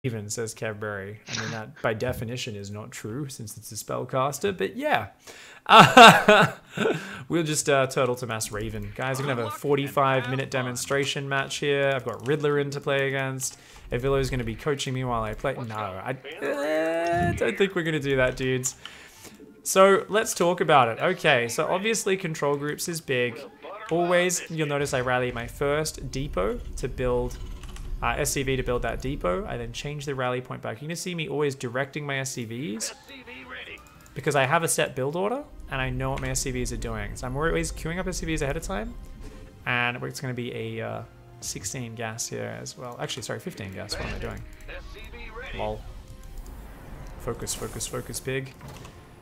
Raven, says Kevberry. I mean, that by definition is not true since it's a spellcaster, but yeah. We'll just turtle to mass Raven. Guys, we're going to have a 45-minute demonstration match here. I've got Riddler in to play against. Evillo's going to be coaching me while I play. No, I don't think we're going to do that, dudes. So let's talk about it. Okay, so obviously control groups is big. Always, you'll notice I rally my first depot to build SCV to build that depot. I then change the rally point back. You're going to see me always directing my SCVs because I have a set build order and I know what my SCVs are doing. So I'm always queuing up SCVs ahead of time, and it's going to be a 16 gas here as well. Actually, sorry, 15 gas. What am I doing? Lol. Focus, focus, focus, pig.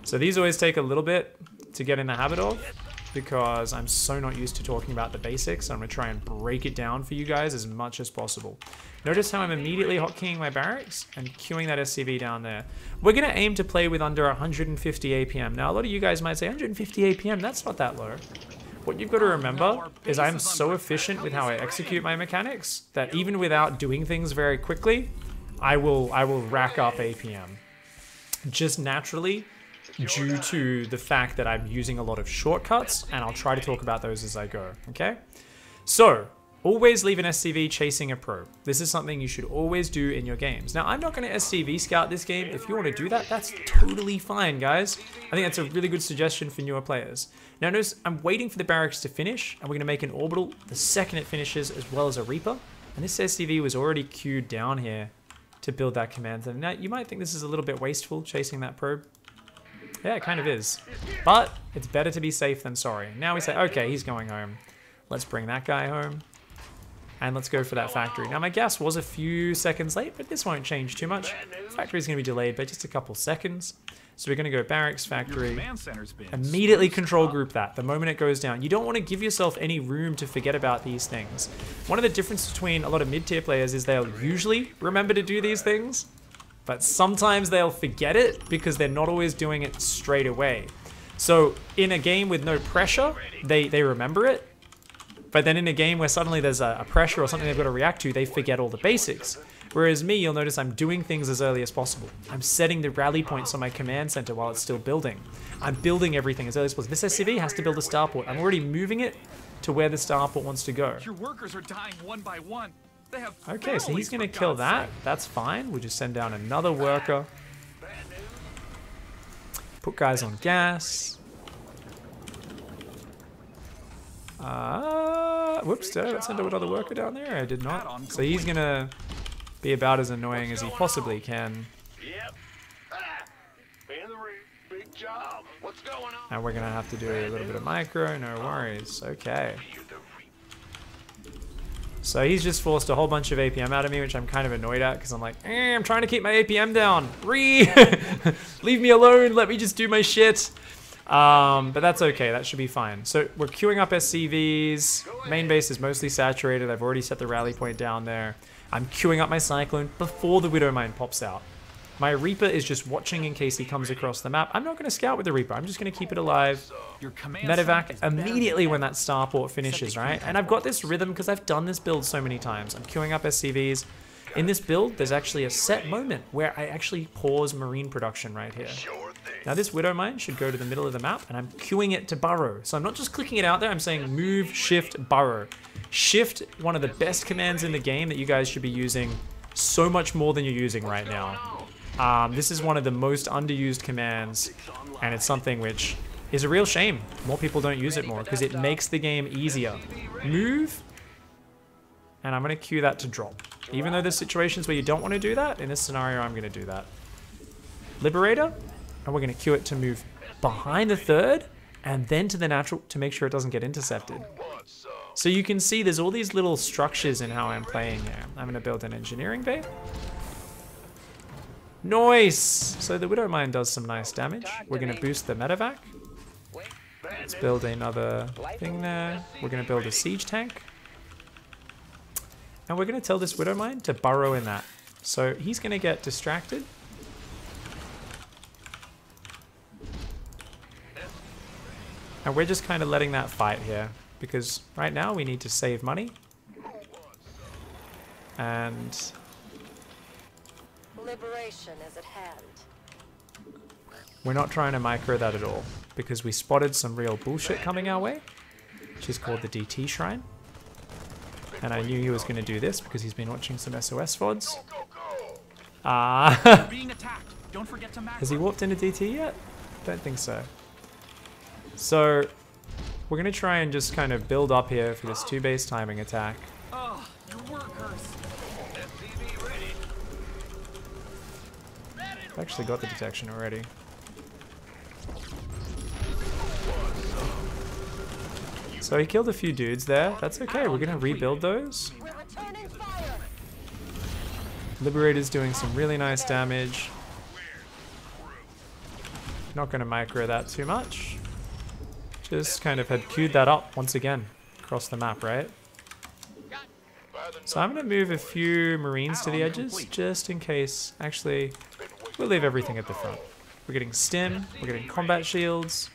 So these always take a little bit to get in the habit of, because I'm so not used to talking about the basics. I'm going to try and break it down for you guys as much as possible. Notice how I'm immediately hotkeying my barracks and queuing that SCV down there. We're going to aim to play with under 150 APM. Now, a lot of you guys might say 150 APM, that's not that low. What you've got to remember is I'm so efficient with how I execute my mechanics that even without doing things very quickly, I will rack up APM. Just naturally, due to the fact that I'm using a lot of shortcuts, and I'll try to talk about those as I go, okay? So, always leave an SCV chasing a probe. This is something you should always do in your games. Now, I'm not going to SCV scout this game. If you want to do that, that's totally fine, guys. I think that's a really good suggestion for newer players. Now, notice I'm waiting for the barracks to finish, and we're going to make an orbital the second it finishes, as well as a Reaper. And this SCV was already queued down here to build that command center. Now, you might think this is a little bit wasteful, chasing that probe. Yeah, it kind of is. But it's better to be safe than sorry. Now we say, okay, he's going home. Let's bring that guy home. And let's go for that factory. Now, my gas was a few seconds late, but this won't change too much. Factory's going to be delayed by just a couple seconds. So we're going to go barracks, factory. Immediately control group that the moment it goes down. You don't want to give yourself any room to forget about these things. One of the differences between a lot of mid-tier players is they'll usually remember to do these things, but sometimes they'll forget it because they're not always doing it straight away. So in a game with no pressure, they remember it. But then in a game where suddenly there's a pressure or something they've got to react to, they forget all the basics. Whereas me, you'll notice I'm doing things as early as possible. I'm setting the rally points on my command center while it's still building. I'm building everything as early as possible. This SCV has to build a starport. I'm already moving it to where the starport wants to go. Your workers are dying one by one. Okay, so he's going to kill that. That's fine. We'll just send down another worker. Put guys on gas. Whoops, did I send another worker down there? I did not. So he's going to be about as annoying as he possibly can. And we're going to have to do a little bit of micro. No worries. Okay. So he's just forced a whole bunch of APM out of me, which I'm kind of annoyed at because I'm like, I'm trying to keep my APM down. Leave me alone. Let me just do my shit. But that's okay. That should be fine. So we're queuing up SCVs. Main base is mostly saturated. I've already set the rally point down there. I'm queuing up my Cyclone before the Widow Mine pops out. My Reaper is just watching in case he comes across the map. I'm not going to scout with the Reaper. I'm just going to keep it alive. Medevac immediately when that starport finishes, right? And I've got this rhythm because I've done this build so many times. I'm queuing up SCVs. In this build, there's actually a set moment where I actually pause marine production right here. Now this Widow Mine should go to the middle of the map, and I'm queuing it to burrow. So I'm not just clicking it out there, I'm saying move, shift, burrow. Shift, one of the best commands in the game that you guys should be using so much more than you're using right now. This is one of the most underused commands, and it's something which is a real shame. More people don't use it more because it makes the game easier. Move, and I'm going to queue that to drop. Even though there's situations where you don't want to do that, in this scenario I'm going to do that. Liberator, and we're going to queue it to move behind the third, and then to the natural to make sure it doesn't get intercepted. So you can see there's all these little structures in how I'm playing here. I'm going to build an engineering bay. Nice! So the Widow Mine does some nice damage. We're going to boost the medevac. Let's build another thing there. We're going to build a siege tank. And we're going to tell this Widow Mine to burrow in that. So he's going to get distracted. And we're just kind of letting that fight here. Because right now we need to save money. And Liberation is at hand. We're not trying to micro that at all, because we spotted some real bullshit coming our way, which is called the DT Shrine. And I knew he was going to do this because he's been watching some SOS VODs. Being attacked. Don't forget to macro. Has he warped into DT yet? Don't think so. So, we're going to try and just kind of build up here for this 2-base timing attack. Oh, your workers. I've actually got the detection already. So he killed a few dudes there. That's okay. We're going to rebuild those. We're returning fire. Liberator's doing some really nice damage. Not going to micro that too much. Just kind of had queued that up once again across the map, right? So I'm going to move a few Marines to the edges just in case. Actually, we'll leave everything at the front. We're getting stim. We're getting combat shields.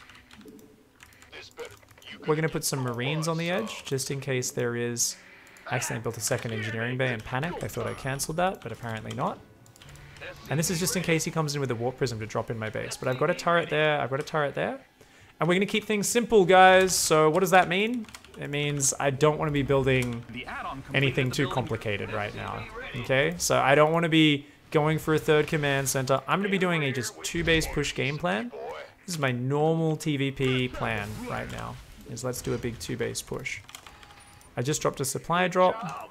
We're going to put some Marines on the edge just in case there is... I accidentally built a second engineering bay and panicked. I thought I cancelled that, but apparently not. And this is just in case he comes in with a warp prism to drop in my base. But I've got a turret there. I've got a turret there. And we're going to keep things simple, guys. So what does that mean? It means I don't want to be building anything too complicated right now. Okay? So I don't want to be going for a third command center. I'm going to be doing a just 2-base push game plan. This is my normal TvP plan right now. Is let's do a big 2-base push. I just dropped a supply drop.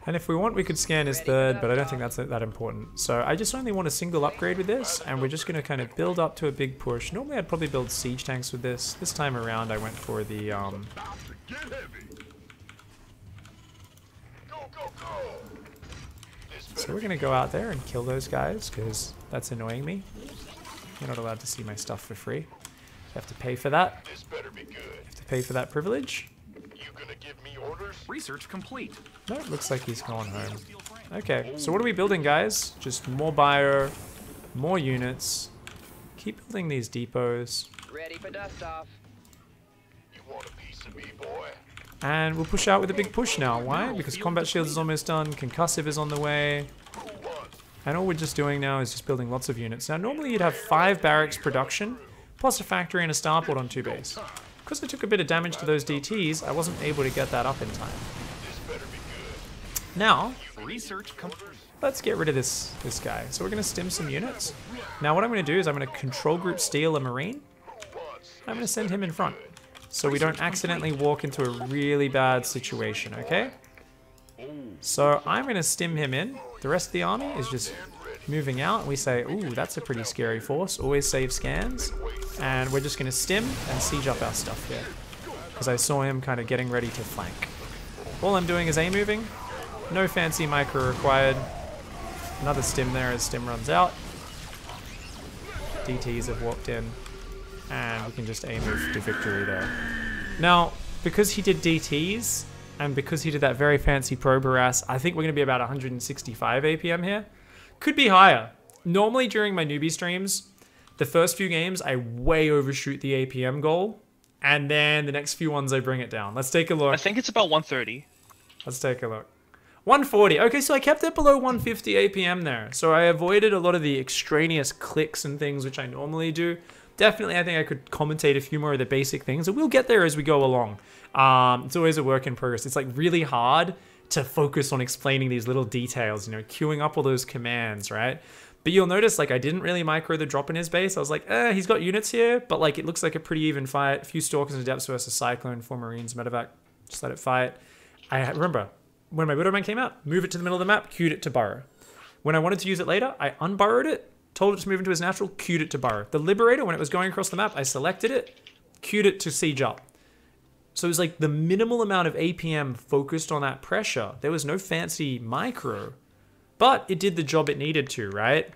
And if we want, we could scan his third, but I don't think that's that important. So I just only want a single upgrade with this, and we're just going to kind of build up to a big push. Normally I'd probably build siege tanks with this. This time around I went for the... So we're going to go out there and kill those guys, because that's annoying me. You're not allowed to see my stuff for free. You have to pay for that. You have to pay for that privilege. Research complete. No, it looks like he's gone home. Okay, so what are we building, guys? Just more bio, more units. Keep building these depots. Ready for dust off. You want a piece of me, boy? And we'll push out with a big push now. Why? Because combat shields is almost done, concussive is on the way. And all we're just doing now is just building lots of units. Now normally you'd have 5 barracks production, plus a factory and a starport on 2 base. Because I took a bit of damage to those DTs, I wasn't able to get that up in time. Now, let's get rid of this guy. So we're going to stim some units. Now what I'm going to do is I'm going to control group steal a Marine. I'm going to send him in front. So we don't accidentally walk into a really bad situation, okay? So I'm going to stim him in. The rest of the army is just moving out. And we say, ooh, that's a pretty scary force. Always save scans. And we're just going to stim and siege up our stuff here. Because I saw him kind of getting ready to flank. All I'm doing is A-moving. No fancy micro required. Another stim there as stim runs out. DTs have walked in. And we can just A-move to victory there. Now, because he did DTs, and because he did that very fancy probe harass, I think we're going to be about 165 APM here. Could be higher. Normally during my newbie streams, the first few games, I way overshoot the APM goal. And then the next few ones, I bring it down. Let's take a look. I think it's about 130. Let's take a look. 140. Okay, so I kept it below 150 APM there. So I avoided a lot of the extraneous clicks and things, which I normally do. Definitely, I think I could commentate a few more of the basic things. And we'll get there as we go along. It's always a work in progress. It's like really hard to focus on explaining these little details, you know, queuing up all those commands, right? But you'll notice, like, I didn't really micro the drop in his base. I was like, he's got units here, but, like, it looks like a pretty even fight. A few Stalkers and Adepts versus Cyclone, 4 Marines, Medevac. Just let it fight. I remember, when my Widowman came out, move it to the middle of the map, queued it to burrow. When I wanted to use it later, I unburrowed it, told it to move into his natural, queued it to burrow. The Liberator, when it was going across the map, I selected it, queued it to siege up. So it was like the minimal amount of APM focused on that pressure. There was no fancy micro. But it did the job it needed to, right?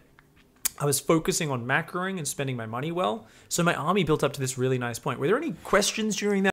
I was focusing on macroing and spending my money well. So my army built up to this really nice point. Were there any questions during that?